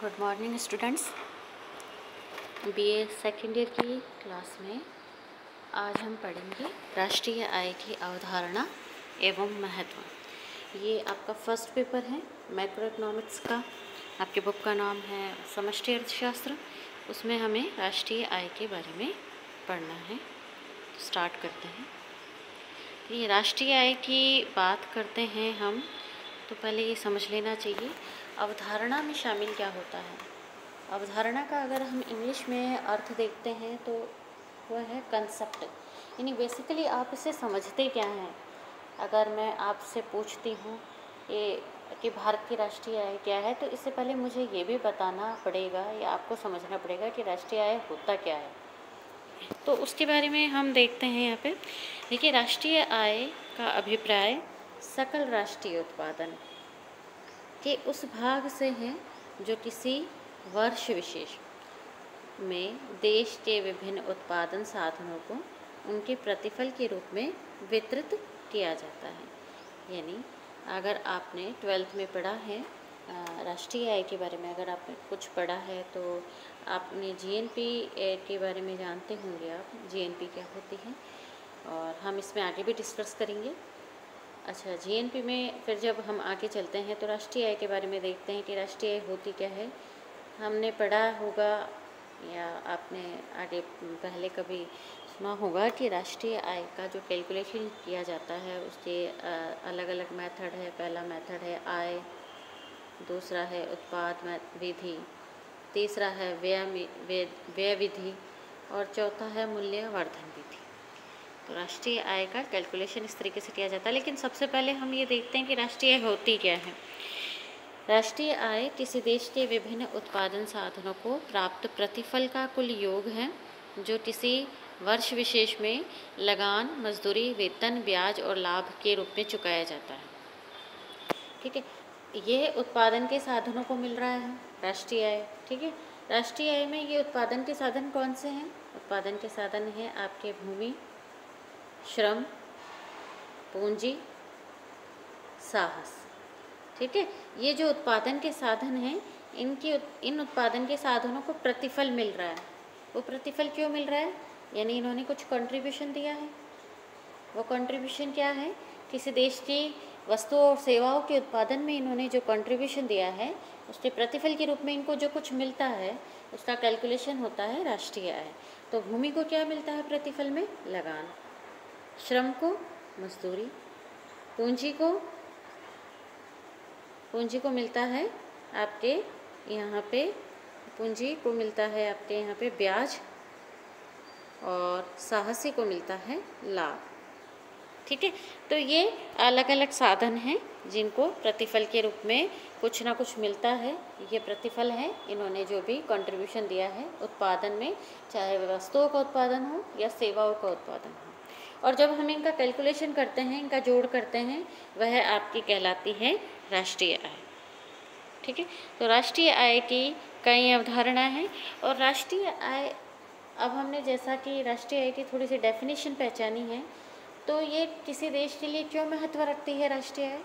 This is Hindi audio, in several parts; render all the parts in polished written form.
Good morning students. BA second year की क्लास में आज हम पढ़ेंगे राष्ट्रीय आय की अवधारणा एवं महत्व। ये आपका फर्स्ट पेपर है मैक्रो इकोनॉमिक्स का। आपके बुक का नाम है समष्टि अर्थशास्त्र। उसमें हमें राष्ट्रीय आय के बारे में पढ़ना है। तो स्टार्ट करते हैं। ये राष्ट्रीय आय की बात करते हैं हम, तो पहले ये समझ लेना चाहिए अवधारणा में शामिल क्या होता है। अवधारणा का अगर हम इंग्लिश में अर्थ देखते हैं तो वह है कंसेप्ट, यानी बेसिकली आप इसे समझते क्या हैं। अगर मैं आपसे पूछती हूँ ये कि भारत की राष्ट्रीय आय क्या है, तो इससे पहले मुझे ये भी बताना पड़ेगा या आपको समझना पड़ेगा कि राष्ट्रीय आय होता क्या है। तो उसके बारे में हम देखते हैं यहाँ पे। देखिए, राष्ट्रीय आय का अभिप्राय सकल राष्ट्रीय उत्पादन के उस भाग से है जो किसी वर्ष विशेष में देश के विभिन्न उत्पादन साधनों को उनके प्रतिफल के रूप में वितरित किया जाता है। यानी अगर आपने 12th में पढ़ा है राष्ट्रीय आय के बारे में, अगर आपने कुछ पढ़ा है तो आपने जीएनपी के बारे में जानते होंगे। आप जीएनपी क्या होती है और हम इसमें आगे भी डिस्कस करेंगे। अच्छा, जीएनपी में फिर जब हम आगे चलते हैं तो राष्ट्रीय आय के बारे में देखते हैं कि राष्ट्रीय आय होती क्या है। हमने पढ़ा होगा या आपने आगे पहले कभी सुना होगा कि राष्ट्रीय आय का जो कैलकुलेशन किया जाता है उसके अलग अलग मेथड है। पहला मेथड है आय, दूसरा है उत्पाद विधि, तीसरा है व्यय विधि और चौथा है मूल्यवर्धन विधि। तो राष्ट्रीय आय का कैलकुलेशन इस तरीके से किया जाता है। लेकिन सबसे पहले हम ये देखते हैं कि राष्ट्रीय आय होती क्या है। राष्ट्रीय आय किसी देश के विभिन्न उत्पादन साधनों को प्राप्त प्रतिफल का कुल योग है जो किसी वर्ष विशेष में लगान, मजदूरी, वेतन, ब्याज और लाभ के रूप में चुकाया जाता है। ठीक है, ये उत्पादन के साधनों को मिल रहा है राष्ट्रीय आय। ठीक है, राष्ट्रीय आय में ये उत्पादन के साधन कौन से हैं? उत्पादन के साधन हैं आपके भूमि, श्रम, पूंजी, साहस। ठीक है, ये जो उत्पादन के साधन हैं इन उत्पादन के साधनों को प्रतिफल मिल रहा है। वो प्रतिफल क्यों मिल रहा है? यानी इन्होंने कुछ कंट्रीब्यूशन दिया है। वो कंट्रीब्यूशन क्या है? किसी देश की वस्तुओं और सेवाओं के उत्पादन में इन्होंने जो कंट्रीब्यूशन दिया है उसके प्रतिफल के रूप में इनको जो कुछ मिलता है उसका कैलकुलेशन होता है राष्ट्रीय आय। तो भूमि को क्या मिलता है प्रतिफल में? लगान। श्रम को मजदूरी, पूंजी को मिलता है आपके यहाँ पे, पूंजी को मिलता है आपके यहाँ पे ब्याज और साहसी को मिलता है लाभ। ठीक है, तो ये अलग अलग साधन हैं जिनको प्रतिफल के रूप में कुछ ना कुछ मिलता है। ये प्रतिफल है इन्होंने जो भी कंट्रीब्यूशन दिया है उत्पादन में, चाहे वस्तुओं का उत्पादन हो या सेवाओं का उत्पादन हो। और जब हम इनका कैलकुलेशन करते हैं, इनका जोड़ करते हैं, वह आपकी कहलाती है राष्ट्रीय आय। ठीक है, तो राष्ट्रीय आय की कई अवधारणा है। और राष्ट्रीय आय, अब हमने जैसा कि राष्ट्रीय आय की थोड़ी सी डेफिनेशन पहचानी है, तो ये किसी देश के लिए क्यों महत्व रखती है राष्ट्रीय आय?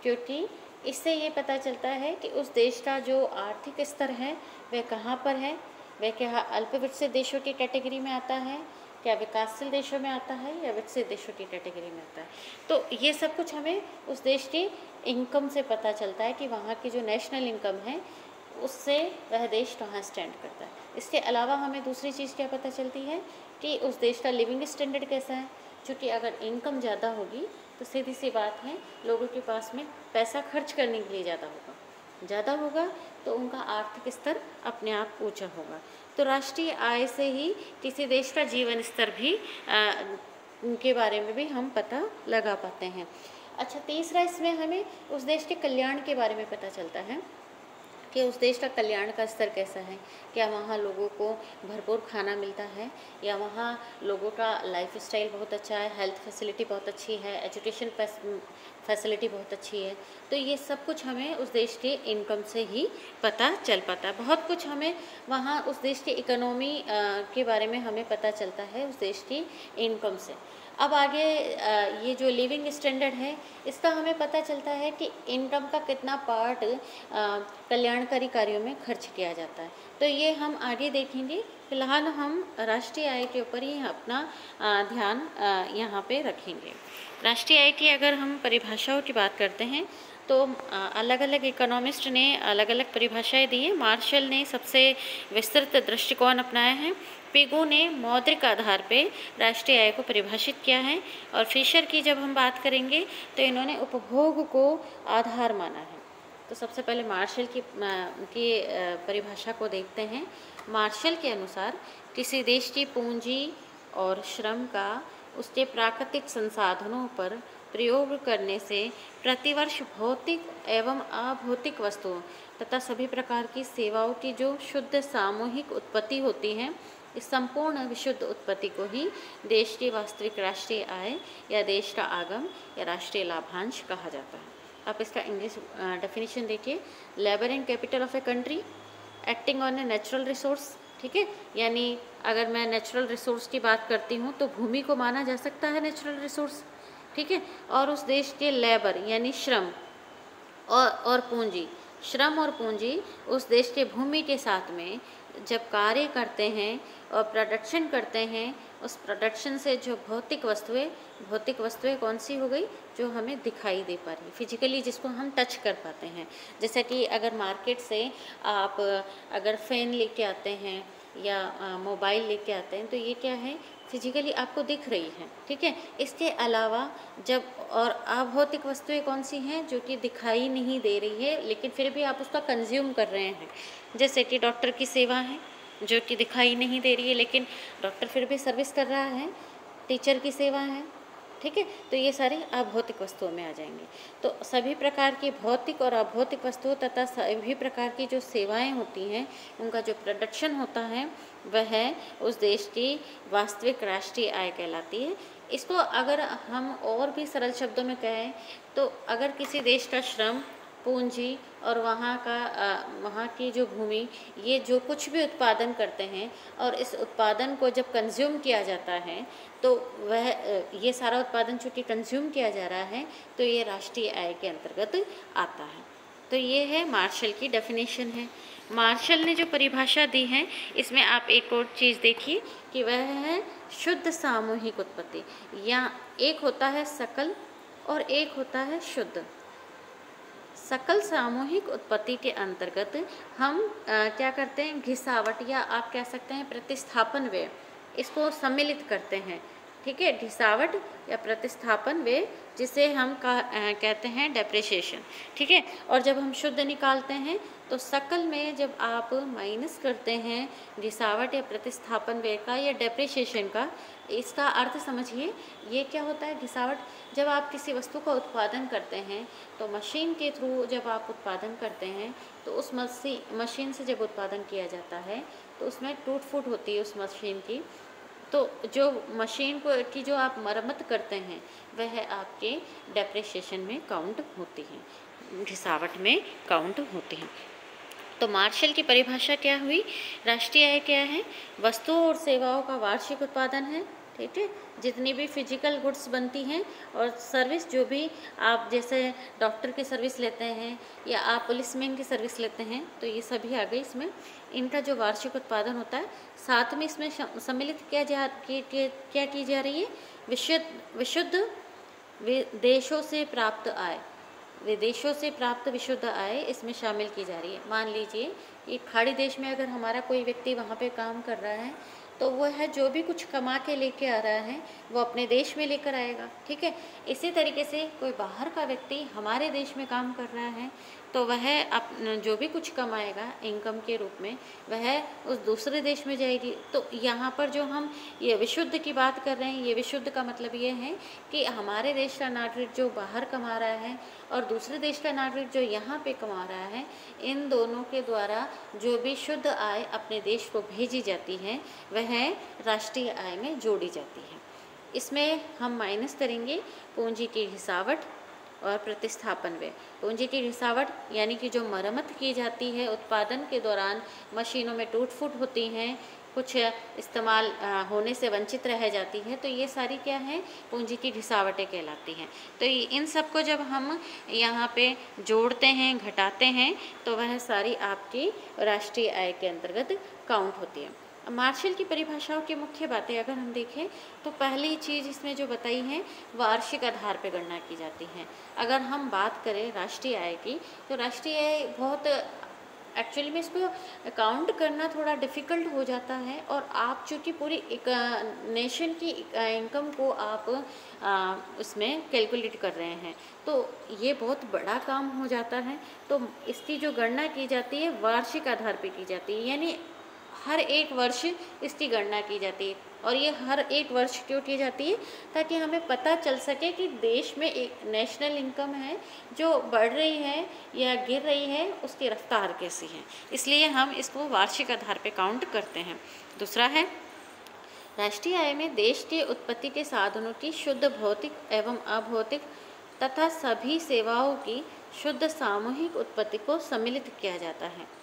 क्योंकि इससे ये पता चलता है कि उस देश का जो आर्थिक स्तर है वह कहाँ पर है, वह क्या अल्पविकसित देशों की कैटेगरी में आता है, क्या विकासशील देशों में आता है या विकसित देशों की कैटेगरी में आता है। तो ये सब कुछ हमें उस देश की इनकम से पता चलता है कि वहाँ की जो नेशनल इनकम है उससे वह देश कहाँ स्टैंड करता है। इसके अलावा हमें दूसरी चीज़ क्या पता चलती है कि उस देश का लिविंग स्टैंडर्ड कैसा है। क्योंकि अगर इनकम ज़्यादा होगी तो सीधी सी बात है लोगों के पास में पैसा खर्च करने के लिए ज़्यादा होगा तो उनका आर्थिक स्तर अपने आप ऊंचा होगा। तो राष्ट्रीय आय से ही किसी देश का जीवन स्तर भी के बारे में भी हम पता लगा पाते हैं। अच्छा, तीसरा इसमें हमें उस देश के कल्याण के बारे में पता चलता है कि उस देश का कल्याण का स्तर कैसा है। क्या वहाँ लोगों को भरपूर खाना मिलता है, या वहाँ लोगों का लाइफ स्टाइल बहुत अच्छा है, हेल्थ फैसिलिटी बहुत अच्छी है, एजुकेशन फैसिलिटी बहुत अच्छी है। तो ये सब कुछ हमें उस देश के इनकम से ही पता चल पाता है। बहुत कुछ हमें वहाँ उस देश की इकोनॉमी के बारे में हमें पता चलता है उस देश की इनकम से। अब आगे ये जो लिविंग स्टैंडर्ड है, इसका हमें पता चलता है कि इनकम का कितना पार्ट कल्याणकारी कार्यों में खर्च किया जाता है। तो ये हम आगे देखेंगे। फिलहाल हम राष्ट्रीय आय के ऊपर ही अपना ध्यान यहाँ पे रखेंगे। राष्ट्रीय आय की अगर हम परिभाषाओं की बात करते हैं तो अलग अलग इकोनॉमिस्ट ने अलग अलग परिभाषाएं दी है। मार्शल ने सबसे विस्तृत दृष्टिकोण अपनाया है। पिगू ने मौद्रिक आधार पे राष्ट्रीय आय को परिभाषित किया है। और फिशर की जब हम बात करेंगे तो इन्होंने उपभोग को आधार माना है। तो सबसे पहले मार्शल की परिभाषा को देखते हैं। मार्शल के अनुसार किसी देश की पूंजी और श्रम का उसके प्राकृतिक संसाधनों पर प्रयोग करने से प्रतिवर्ष भौतिक एवं अभौतिक वस्तुओं तथा सभी प्रकार की सेवाओं की जो शुद्ध सामूहिक उत्पत्ति होती है, इस संपूर्ण विशुद्ध उत्पत्ति को ही देश की वास्तविक राष्ट्रीय आय या देश का आगम या राष्ट्रीय लाभांश कहा जाता है। आप इसका इंग्लिश डेफिनेशन देखिए। Labour and capital of a country acting on a natural resource. ठीक है, यानी अगर मैं नेचुरल रिसोर्स की बात करती हूँ तो भूमि को माना जा सकता है नेचुरल रिसोर्स। ठीक है, और उस देश के लेबर यानी श्रम और पूंजी, श्रम और पूंजी उस देश के भूमि के साथ में जब कार्य करते हैं और प्रोडक्शन करते हैं, उस प्रोडक्शन से जो भौतिक वस्तुएं कौन सी हो गई, जो हमें दिखाई दे पा रही फिजिकली, जिसको हम टच कर पाते हैं। जैसे कि अगर मार्केट से आप अगर फ़ैन लेके आते हैं या मोबाइल लेके आते हैं तो ये क्या है, फिजिकली आपको दिख रही है। ठीक है, इसके अलावा जब और अभौतिक वस्तुएं कौन सी हैं, जो कि दिखाई नहीं दे रही है लेकिन फिर भी आप उसका कंज्यूम कर रहे हैं। जैसे कि डॉक्टर की सेवा है जो कि दिखाई नहीं दे रही है लेकिन डॉक्टर फिर भी सर्विस कर रहा है। टीचर की सेवा है। ठीक है, तो ये सारे अभौतिक वस्तुओं में आ जाएंगे। तो सभी प्रकार की भौतिक और अभौतिक वस्तुओं तथा सभी प्रकार की जो सेवाएं होती हैं, उनका जो प्रोडक्शन होता है वह उस देश की वास्तविक राष्ट्रीय आय कहलाती है। इसको अगर हम और भी सरल शब्दों में कहें तो अगर किसी देश का श्रम, पूंजी और वहाँ की जो भूमि, ये जो कुछ भी उत्पादन करते हैं और इस उत्पादन को जब कंज्यूम किया जाता है तो वह ये सारा उत्पादन चूँकि कंज्यूम किया जा रहा है तो ये राष्ट्रीय आय के अंतर्गत आता है। तो ये है मार्शल की डेफिनेशन है। मार्शल ने जो परिभाषा दी है, इसमें आप एक और चीज़ देखिए कि वह है शुद्ध सामूहिक उत्पत्ति। या एक होता है सकल और एक होता है शुद्ध। सकल सामूहिक उत्पत्ति के अंतर्गत हम क्या करते हैं, घिसावट या आप कह सकते हैं प्रतिस्थापन व्यय, इसको सम्मिलित करते हैं। ठीक है, घिसावट या प्रतिस्थापन व्यय, जिसे हम कहते हैं डेप्रिसिएशन। ठीक है, और जब हम शुद्ध निकालते हैं तो सकल में जब आप माइनस करते हैं घिसावट या प्रतिस्थापन व्यय का या डेप्रिसिएशन का, इसका अर्थ समझिए। ये क्या होता है घिसावट, जब आप किसी वस्तु का उत्पादन करते हैं तो मशीन के थ्रू जब आप उत्पादन करते हैं तो उस मशीन से जब उत्पादन किया जाता है तो उसमें टूट फूट होती है उस मशीन की। तो जो मशीन की जो आप मरम्मत करते हैं वह आपके डेप्रिसिएशन में काउंट होती है, घिसावट में काउंट होती है। तो मार्शल की परिभाषा क्या हुई, राष्ट्रीय आय क्या है, वस्तुओं और सेवाओं का वार्षिक उत्पादन है। ठीक है, जितनी भी फिजिकल गुड्स बनती हैं और सर्विस, जो भी आप जैसे डॉक्टर की सर्विस लेते हैं या आप पुलिसमैन की सर्विस लेते हैं, तो ये सभी आ गई इसमें। इनका जो वार्षिक उत्पादन होता है, साथ में इसमें सम्मिलित क्या की जा रही है, विशुद्ध विदेशों से प्राप्त आय, विदेशों से प्राप्त विशुद्ध आय इसमें शामिल की जा रही है। मान लीजिए कि खाड़ी देश में अगर हमारा कोई व्यक्ति वहाँ पे काम कर रहा है तो वो है जो भी कुछ कमा के लेके आ रहा है वो अपने देश में लेकर आएगा। ठीक है, इसी तरीके से कोई बाहर का व्यक्ति हमारे देश में काम कर रहा है तो वह जो भी कुछ कमाएगा इनकम के रूप में वह उस दूसरे देश में जाएगी। तो यहाँ पर जो हम ये विशुद्ध की बात कर रहे हैं, ये विशुद्ध का मतलब ये है कि हमारे देश का नागरिक जो बाहर कमा रहा है और दूसरे देश का नागरिक जो यहाँ पे कमा रहा है, इन दोनों के द्वारा जो भी शुद्ध आय अपने देश को भेजी जाती है वह राष्ट्रीय आय में जोड़ी जाती है। इसमें हम माइनस करेंगे पूंजी की घिसावट और प्रतिस्थापन व्यय। पूंजी की घिसावट यानी कि जो मरम्मत की जाती है उत्पादन के दौरान, मशीनों में टूट फूट होती हैं कुछ इस्तेमाल होने से वंचित रह जाती है, तो ये सारी क्या है, पूंजी की घिसावटें कहलाती हैं। तो इन सब को जब हम यहाँ पे जोड़ते हैं, घटाते हैं, तो वह सारी आपकी राष्ट्रीय आय के अंतर्गत काउंट होती है। मार्शल की परिभाषाओं की मुख्य बातें अगर हम देखें तो पहली चीज़ इसमें जो बताई है, वार्षिक आधार पर गणना की जाती है। अगर हम बात करें राष्ट्रीय आय की, तो राष्ट्रीय आय बहुत एक्चुअली में इसको काउंट करना थोड़ा डिफ़िकल्ट हो जाता है, और आप चूँकि पूरी नेशन की इनकम को आप उसमें कैलकुलेट कर रहे हैं, तो ये बहुत बड़ा काम हो जाता है। तो इसकी जो गणना की जाती है वार्षिक आधार पे की जाती है, यानी हर एक वर्ष इसकी गणना की जाती है। और ये हर एक वर्ष क्यों की जाती है, ताकि हमें पता चल सके कि देश में एक नेशनल इनकम है जो बढ़ रही है या गिर रही है, उसकी रफ्तार कैसी है, इसलिए हम इसको वार्षिक आधार पे काउंट करते हैं। दूसरा है, राष्ट्रीय आय में देश के उत्पत्ति के साधनों की शुद्ध भौतिक एवं अभौतिक तथा सभी सेवाओं की शुद्ध सामूहिक उत्पत्ति को सम्मिलित किया जाता है।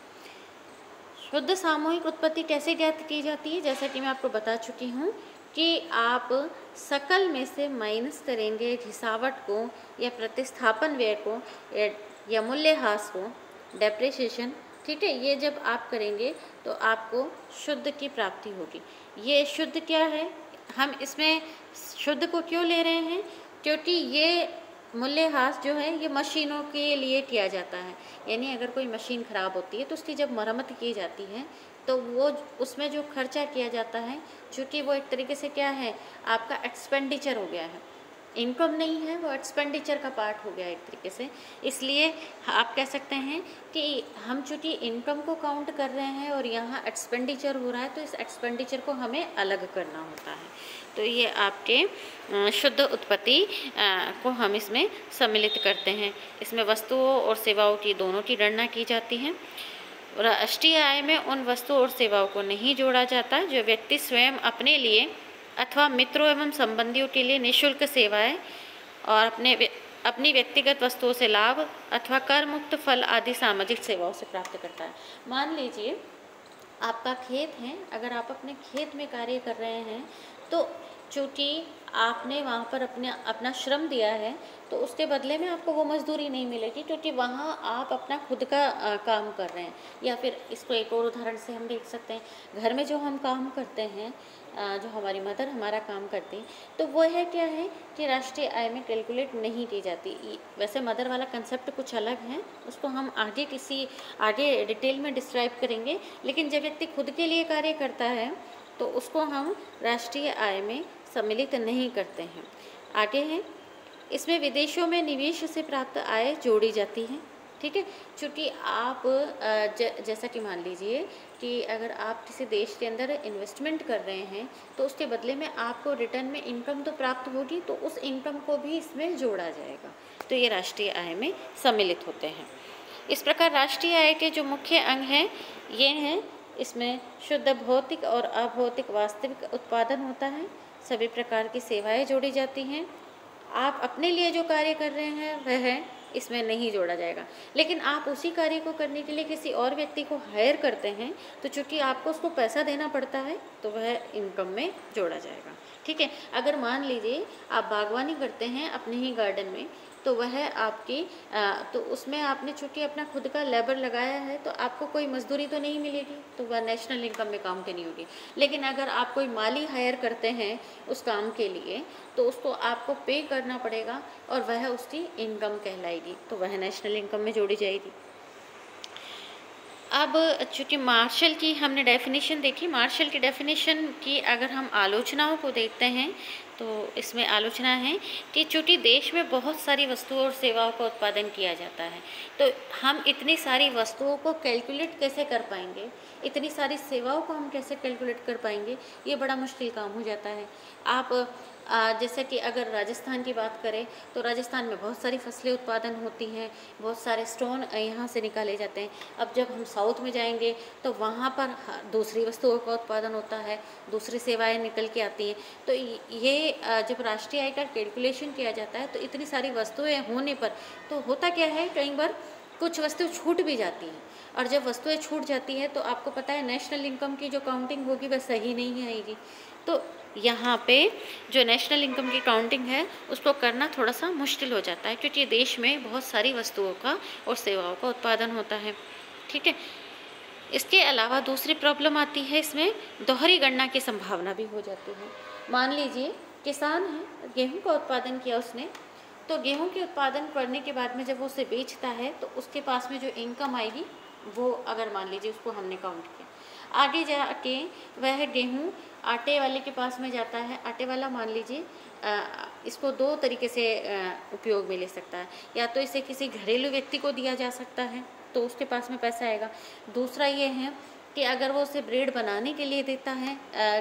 शुद्ध सामूहिक उत्पत्ति कैसे ज्ञात की जाती है, जैसा कि मैं आपको बता चुकी हूँ कि आप सकल में से माइनस करेंगे घिसावट को या प्रतिस्थापन व्यय को या मूल्यह्रास को, डेप्रिसिएशन, ठीक है। ये जब आप करेंगे तो आपको शुद्ध की प्राप्ति होगी। ये शुद्ध क्या है, हम इसमें शुद्ध को क्यों ले रहे हैं, क्योंकि ये मूल्यह्रास जो है ये मशीनों के लिए किया जाता है। यानी अगर कोई मशीन ख़राब होती है तो उसकी जब मरम्मत की जाती है तो वो उसमें जो खर्चा किया जाता है, चूँकि वो एक तरीके से क्या है, आपका एक्सपेंडिचर हो गया है, इनकम नहीं है, वो एक्सपेंडिचर का पार्ट हो गया एक तरीके से। इसलिए आप कह सकते हैं कि हम चूँकि इनकम को काउंट कर रहे हैं और यहाँ एक्सपेंडिचर हो रहा है, तो इस एक्सपेंडिचर को हमें अलग करना होता है। तो ये आपके शुद्ध उत्पत्ति को हम इसमें सम्मिलित करते हैं। इसमें वस्तुओं और सेवाओं की दोनों की गणना की जाती है। राष्ट्रीय आय में उन वस्तुओं और सेवाओं को नहीं जोड़ा जाता जो व्यक्ति स्वयं अपने लिए अथवा मित्रों एवं संबंधियों के लिए निःशुल्क सेवाएं और अपनी व्यक्तिगत वस्तुओं से लाभ अथवा कर मुक्त फल आदि सामाजिक सेवाओं से प्राप्त करता है। मान लीजिए आपका खेत है, अगर आप अपने खेत में कार्य कर रहे हैं, तो चूँकि आपने वहाँ पर अपना श्रम दिया है, तो उसके बदले में आपको वो मजदूरी नहीं मिलेगी, क्योंकि वहाँ आप अपना खुद का काम कर रहे हैं। या फिर इसको एक और उदाहरण से हम देख सकते हैं, घर में जो हम काम करते हैं, जो हमारी मदर हमारा काम करती, तो वो है क्या है कि राष्ट्रीय आय में कैलकुलेट नहीं की जाती। वैसे मदर वाला कंसेप्ट कुछ अलग है, उसको हम आगे डिटेल में डिस्क्राइब करेंगे, लेकिन जब व्यक्ति खुद के लिए कार्य करता है तो उसको हम राष्ट्रीय आय में सम्मिलित नहीं करते हैं। आगे है, इसमें विदेशों में निवेश से प्राप्त आय जोड़ी जाती है, ठीक है। चूँकि आप जैसा कि मान लीजिए कि अगर आप किसी देश के अंदर इन्वेस्टमेंट कर रहे हैं, तो उसके बदले में आपको रिटर्न में इनकम तो प्राप्त होगी, तो उस इनकम को भी इसमें जोड़ा जाएगा, तो ये राष्ट्रीय आय में सम्मिलित होते हैं। इस प्रकार राष्ट्रीय आय के जो मुख्य अंग हैं ये हैं, इसमें शुद्ध भौतिक और अभौतिक वास्तविक उत्पादन होता है, सभी प्रकार की सेवाएं जोड़ी जाती हैं। आप अपने लिए जो कार्य कर रहे हैं वह इसमें नहीं जोड़ा जाएगा, लेकिन आप उसी कार्य को करने के लिए किसी और व्यक्ति को हायर करते हैं, तो चूँकि आपको उसको पैसा देना पड़ता है, तो वह इनकम में जोड़ा जाएगा, ठीक है। अगर मान लीजिए आप बागवानी करते हैं अपने ही गार्डन में, तो वह आपकी तो उसमें आपने चूँकि अपना खुद का लेबर लगाया है, तो आपको कोई मजदूरी तो नहीं मिलेगी, तो वह नेशनल इनकम में काउंट नहीं होगी। लेकिन अगर आप कोई माली हायर करते हैं उस काम के लिए, तो उसको आपको पे करना पड़ेगा और वह उसकी इनकम कहलाएगी, तो वह नेशनल इनकम में जोड़ी जाएगी। अब चूँकि मार्शल की हमने डेफिनेशन देखी, मार्शल की डेफिनेशन की अगर हम आलोचनाओं को देखते हैं, तो इसमें आलोचना है कि चूँकि देश में बहुत सारी वस्तुओं और सेवाओं का उत्पादन किया जाता है, तो हम इतनी सारी वस्तुओं को कैलकुलेट कैसे कर पाएंगे, इतनी सारी सेवाओं को हम कैसे कैलकुलेट कर पाएंगे, ये बड़ा मुश्किल काम हो जाता है। आप जैसे कि अगर राजस्थान की बात करें, तो राजस्थान में बहुत सारी फसलें उत्पादन होती हैं, बहुत सारे स्टोन यहाँ से निकाले जाते हैं। अब जब हम साउथ में जाएंगे तो वहाँ पर दूसरी वस्तुओं का उत्पादन होता है, दूसरी सेवाएं निकल के आती हैं। तो ये जब राष्ट्रीय आय का कैलकुलेशन किया जाता है, तो इतनी सारी वस्तुएं होने पर तो होता क्या है, कई बार कुछ वस्तुएं छूट भी जाती हैं, और जब वस्तुएं छूट जाती है तो आपको पता है नेशनल इनकम की जो काउंटिंग होगी वह सही नहीं आएगी। तो यहाँ पे जो नेशनल इनकम की काउंटिंग है उसको करना थोड़ा सा मुश्किल हो जाता है, क्योंकि देश में बहुत सारी वस्तुओं का और सेवाओं का उत्पादन होता है। ठीक है, इसके अलावा दूसरी प्रॉब्लम आती है, इसमें दोहरी गणना की संभावना भी हो जाती है। मान लीजिए किसान है, गेहूं का उत्पादन किया उसने, तो गेहूं के उत्पादन करने के बाद में जब वो उसे बेचता है तो उसके पास में जो इनकम आएगी वो, अगर मान लीजिए उसको हमने काउंट किया, आगे जाके वह गेहूं आटे वाले के पास में जाता है। आटे वाला मान लीजिए इसको दो तरीके से उपयोग में ले सकता है, या तो इसे किसी घरेलू व्यक्ति को दिया जा सकता है तो उसके पास में पैसा आएगा। दूसरा ये है कि अगर वो उसे ब्रेड बनाने के लिए देता है,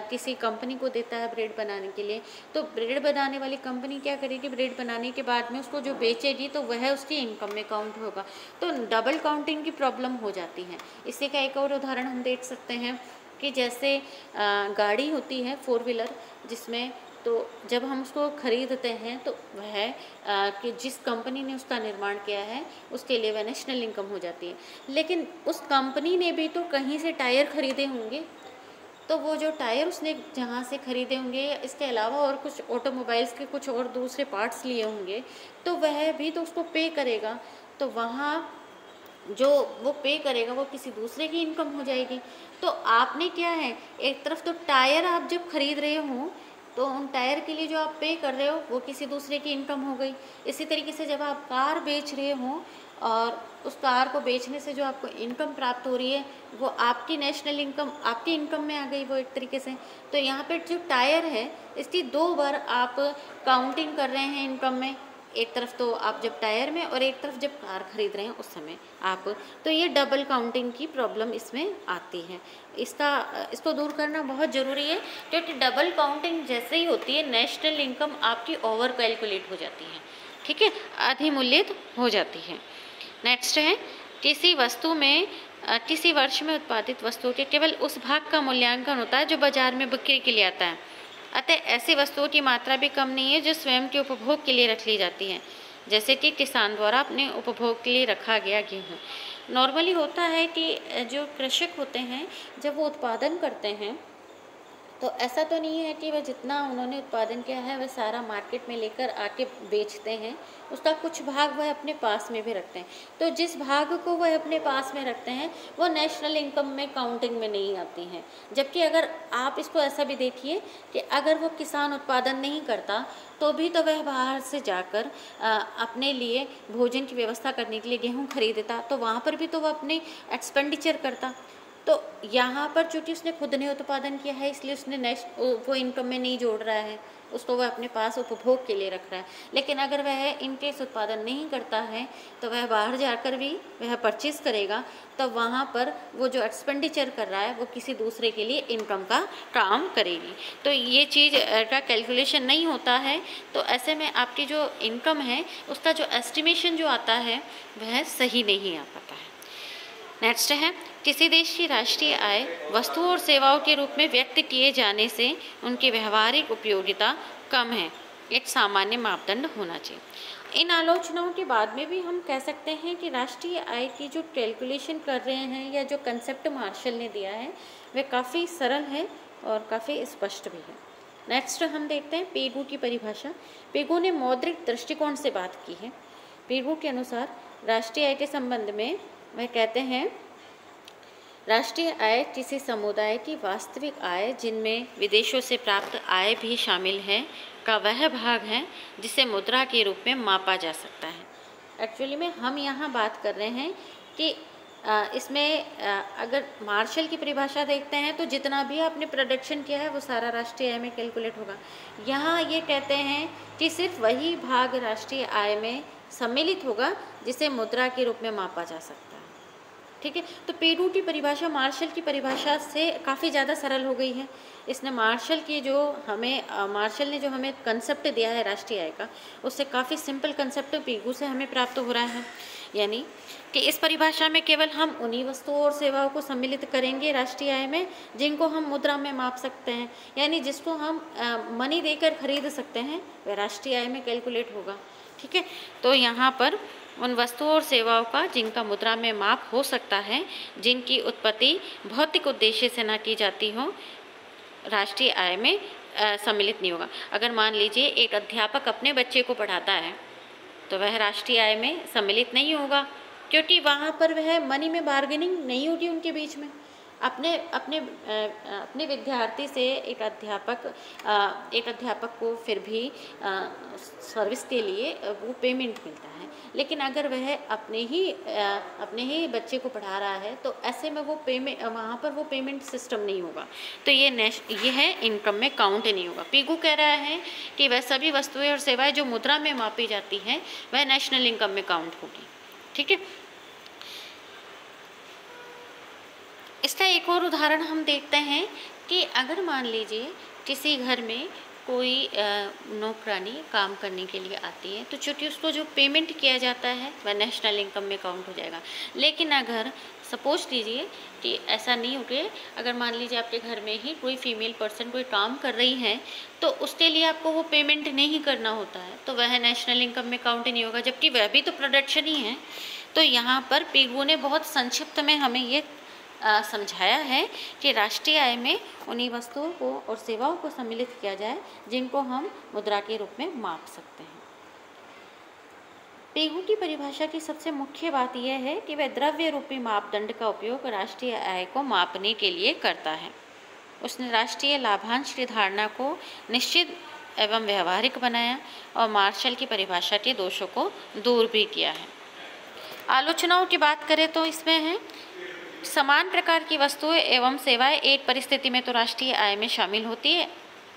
किसी कंपनी को देता है ब्रेड बनाने के लिए, तो ब्रेड बनाने वाली कंपनी क्या करेगी, ब्रेड बनाने के बाद में उसको जो बेचेगी तो वह उसकी इनकम में काउंट होगा। तो डबल काउंटिंग की प्रॉब्लम हो जाती है। इसी का एक और उदाहरण हम देख सकते हैं कि जैसे गाड़ी होती है 4 व्हीलर, जिसमें तो जब हम उसको खरीदते हैं तो वह कि जिस कंपनी ने उसका निर्माण किया है उसके लिए वह नेशनल इनकम हो जाती है। लेकिन उस कंपनी ने भी तो कहीं से टायर खरीदे होंगे, तो वो जो टायर उसने जहाँ से खरीदे होंगे, इसके अलावा और कुछ ऑटोमोबाइल्स के कुछ और दूसरे पार्ट्स लिए होंगे, तो वह भी तो उसको पे करेगा। तो वहाँ जो वो पे करेगा वो किसी दूसरे की इनकम हो जाएगी। तो आपने क्या है, एक तरफ तो टायर आप जब खरीद रहे हो तो उन टायर के लिए जो आप पे कर रहे हो वो किसी दूसरे की इनकम हो गई। इसी तरीके से जब आप कार बेच रहे हो और उस कार को बेचने से जो आपको इनकम प्राप्त हो रही है वो आपकी नेशनल इनकम, आपकी इनकम में आ गई वो एक तरीके से। तो यहाँ पे जो टायर है इसकी 2 बार आप काउंटिंग कर रहे हैं इनकम में, एक तरफ तो आप जब टायर में और एक तरफ जब कार खरीद रहे हैं उस समय आप, तो ये डबल काउंटिंग की प्रॉब्लम इसमें आती है। इसको दूर करना बहुत ज़रूरी है, क्योंकि डबल काउंटिंग जैसे ही होती है नेशनल इनकम आपकी ओवर कैलकुलेट हो जाती है। ठीक है, अधिमूल्यित हो जाती है। नेक्स्ट है, किसी वस्तु में किसी वर्ष में उत्पादित वस्तुओं के केवल उस भाग का मूल्यांकन होता है जो बाजार में बिक्री के लिए आता है। अतः ऐसी वस्तुओं की मात्रा भी कम नहीं है जो स्वयं के उपभोग के लिए रख ली जाती है, जैसे कि किसान द्वारा अपने उपभोग के लिए रखा गया गेहूँ। नॉर्मली होता है कि जो कृषक होते हैं जब वो उत्पादन करते हैं तो ऐसा तो नहीं है कि वह जितना उन्होंने उत्पादन किया है वह सारा मार्केट में लेकर आके बेचते हैं, उसका कुछ भाग वह अपने पास में भी रखते हैं। तो जिस भाग को वह अपने पास में रखते हैं वो नेशनल इनकम में काउंटिंग में नहीं आती हैं। जबकि अगर आप इसको ऐसा भी देखिए कि अगर वो किसान उत्पादन नहीं करता तो भी तो वह बाहर से जाकर अपने लिए भोजन की व्यवस्था करने के लिए गेहूँ खरीदता, तो वहाँ पर भी तो वह अपने एक्सपेंडिचर करता। तो यहाँ पर चूँकि उसने खुद ने उत्पादन किया है इसलिए उसने वो इनकम में नहीं जोड़ रहा है, उसको वह अपने पास उपभोग के लिए रख रहा है। लेकिन अगर वह इनकेस उत्पादन नहीं करता है तो वह बाहर जाकर भी वह परचेज़ करेगा, तो वहाँ पर वो जो एक्सपेंडिचर कर रहा है वो किसी दूसरे के लिए इनकम का काम करेगी। तो ये चीज़ का कैलकुलेशन नहीं होता है, तो ऐसे में आपकी जो इनकम है उसका जो एस्टिमेशन जो आता है वह सही नहीं आ पाता है। नेक्स्ट है, किसी देश की राष्ट्रीय आय वस्तुओं और सेवाओं के रूप में व्यक्त किए जाने से उनकी व्यवहारिक उपयोगिता कम है, एक सामान्य मापदंड होना चाहिए। इन आलोचनाओं के बाद में भी हम कह सकते हैं कि राष्ट्रीय आय की जो कैलकुलेशन कर रहे हैं या जो कंसेप्ट मार्शल ने दिया है वह काफ़ी सरल है और काफ़ी स्पष्ट भी है। नेक्स्ट हम देखते हैं पेगू की परिभाषा। पेगू ने मौद्रिक दृष्टिकोण से बात की है। पेगू के अनुसार राष्ट्रीय आय के संबंध में वह कहते हैं, राष्ट्रीय आय किसी समुदाय की वास्तविक आय जिनमें विदेशों से प्राप्त आय भी शामिल है का वह भाग है जिसे मुद्रा के रूप में मापा जा सकता है। एक्चुअली में हम यहाँ बात कर रहे हैं कि इसमें अगर मार्शल की परिभाषा देखते हैं तो जितना भी आपने प्रोडक्शन किया है वो सारा राष्ट्रीय आय में कैलकुलेट होगा। यहाँ ये कहते हैं कि सिर्फ वही भाग राष्ट्रीय आय में सम्मिलित होगा जिसे मुद्रा के रूप में मापा जा सकता है। ठीक है, तो पेगू की परिभाषा मार्शल की परिभाषा से काफ़ी ज़्यादा सरल हो गई है। इसने मार्शल ने जो हमें कंसेप्ट दिया है राष्ट्रीय आय का, उससे काफ़ी सिंपल कंसेप्ट पेगू से हमें प्राप्त हो रहा है। यानी कि इस परिभाषा में केवल हम उन्हीं वस्तुओं और सेवाओं को सम्मिलित करेंगे राष्ट्रीय आय में जिनको हम मुद्रा में माप सकते हैं, यानी जिसको हम मनी देकर खरीद सकते हैं वह राष्ट्रीय आय में कैलकुलेट होगा। ठीक है, तो यहाँ पर उन वस्तुओं और सेवाओं का जिनका मुद्रा में माप हो सकता है, जिनकी उत्पत्ति भौतिक उद्देश्य से न की जाती हो, राष्ट्रीय आय में सम्मिलित नहीं होगा। अगर मान लीजिए एक अध्यापक अपने बच्चे को पढ़ाता है तो वह राष्ट्रीय आय में सम्मिलित नहीं होगा, क्योंकि वहाँ पर वह मनी में बार्गेनिंग नहीं होगी उनके बीच में। अपने विद्यार्थी से एक अध्यापक को फिर भी सर्विस के लिए वो पेमेंट मिलता है, लेकिन अगर वह अपने ही बच्चे को पढ़ा रहा है तो ऐसे में वो पेमेंट, वहाँ पर वो पेमेंट सिस्टम नहीं होगा, तो ये है इनकम में काउंट नहीं होगा। पीगू कह रहा है कि वह सभी वस्तुएं और सेवाएं जो मुद्रा में मापी जाती हैं वह नेशनल इनकम में काउंट होगी। ठीक है, इसका एक और उदाहरण हम देखते हैं कि अगर मान लीजिए किसी घर में कोई नौकरानी काम करने के लिए आती है तो चूँकि उसको जो पेमेंट किया जाता है वह नेशनल इनकम में काउंट हो जाएगा। लेकिन अगर सपोज कीजिए कि ऐसा नहीं हो के, अगर मान लीजिए आपके घर में ही कोई फीमेल पर्सन कोई काम कर रही है तो उसके लिए आपको वो पेमेंट नहीं करना होता है, तो वह नेशनल इनकम में काउंट नहीं होगा, जबकि वह भी तो प्रोडक्शन ही है। तो यहाँ पर पीगू ने बहुत संक्षिप्त में हमें ये समझाया है कि राष्ट्रीय आय में उन्हीं वस्तुओं को और सेवाओं को सम्मिलित किया जाए जिनको हम मुद्रा के रूप में माप सकते हैं। पीगू की परिभाषा की सबसे मुख्य बात यह है कि वह द्रव्य रूपी मापदंड का उपयोग राष्ट्रीय आय को मापने के लिए करता है। उसने राष्ट्रीय लाभांश की धारणा को निश्चित एवं व्यवहारिक बनाया और मार्शल की परिभाषा के दोषों को दूर भी किया है। आलोचनाओं की बात करें तो इसमें है समान प्रकार की वस्तुएं एवं सेवाएं एक परिस्थिति में तो राष्ट्रीय आय में शामिल होती है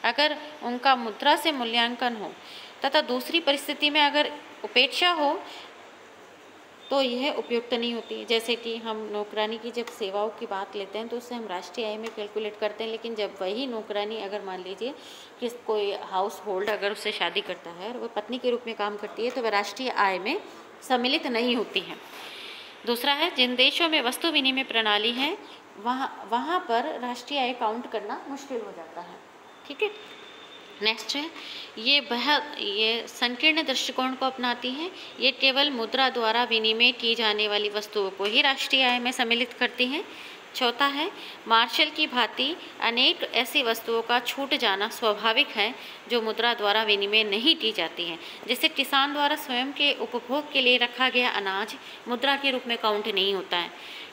अगर उनका मुद्रा से मूल्यांकन हो, तथा दूसरी परिस्थिति में अगर उपेक्षा हो तो यह उपयुक्त नहीं होती। जैसे कि हम नौकरानी की जब सेवाओं की बात लेते हैं तो उससे हम राष्ट्रीय आय में कैलकुलेट करते हैं, लेकिन जब वही नौकरानी अगर मान लीजिए कि कोई हाउस होल्ड अगर उससे शादी करता है और वह पत्नी के रूप में काम करती है तो वह राष्ट्रीय आय में सम्मिलित नहीं होती है। दूसरा है जिन देशों में वस्तु विनिमय प्रणाली है वहाँ पर राष्ट्रीय आय काउंट करना मुश्किल हो जाता है। ठीक है, नेक्स्ट है ये संकीर्ण दृष्टिकोण को अपनाती है। ये केवल मुद्रा द्वारा विनिमय की जाने वाली वस्तुओं को ही राष्ट्रीय आय में सम्मिलित करती हैं। चौथा है मार्शल की भांति अनेक ऐसी वस्तुओं का छूट जाना स्वाभाविक है जो मुद्रा द्वारा विनिमय नहीं की जाती हैं। जैसे किसान द्वारा स्वयं के उपभोग के लिए रखा गया अनाज मुद्रा के रूप में काउंट नहीं होता है।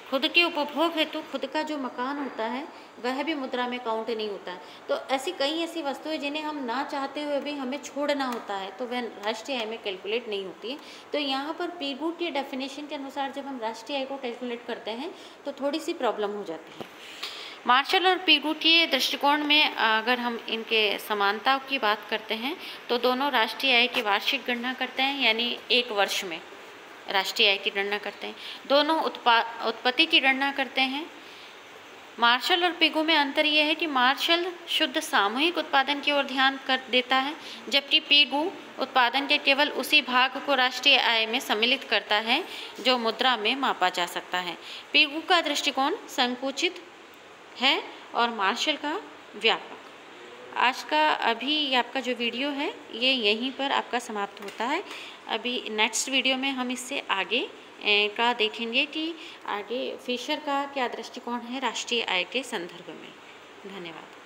खुद के उपभोग हेतु खुद का जो मकान होता है वह भी मुद्रा में काउंट नहीं होता है। तो ऐसी कई ऐसी वस्तुएं जिन्हें हम ना चाहते हुए भी हमें छोड़ना होता है तो वह राष्ट्रीय आय में कैलकुलेट नहीं होती है। तो यहाँ पर पीगू की डेफिनेशन के अनुसार जब हम राष्ट्रीय आय को कैलकुलेट करते हैं तो थोड़ी सी प्रॉब्लम हो जाती है। मार्शल और पीगू के दृष्टिकोण में अगर हम इनके समानता की बात करते हैं तो दोनों राष्ट्रीय आय की वार्षिक गणना करते हैं, यानी एक वर्ष में राष्ट्रीय आय की गणना करते हैं। दोनों उत्पत्ति की गणना करते हैं। मार्शल और पीगू में अंतर यह है कि मार्शल शुद्ध सामूहिक उत्पादन की ओर ध्यान कर देता है, जबकि पीगू उत्पादन के केवल उसी भाग को राष्ट्रीय आय में सम्मिलित करता है जो मुद्रा में मापा जा सकता है। पीगू का दृष्टिकोण संकुचित है और मार्शल का व्यापक। आज का अभी आपका जो वीडियो है ये यहीं पर आपका समाप्त होता है। अभी नेक्स्ट वीडियो में हम इससे आगे का देखेंगे कि आगे फिशर का क्या दृष्टिकोण है राष्ट्रीय आय के संदर्भ में। धन्यवाद।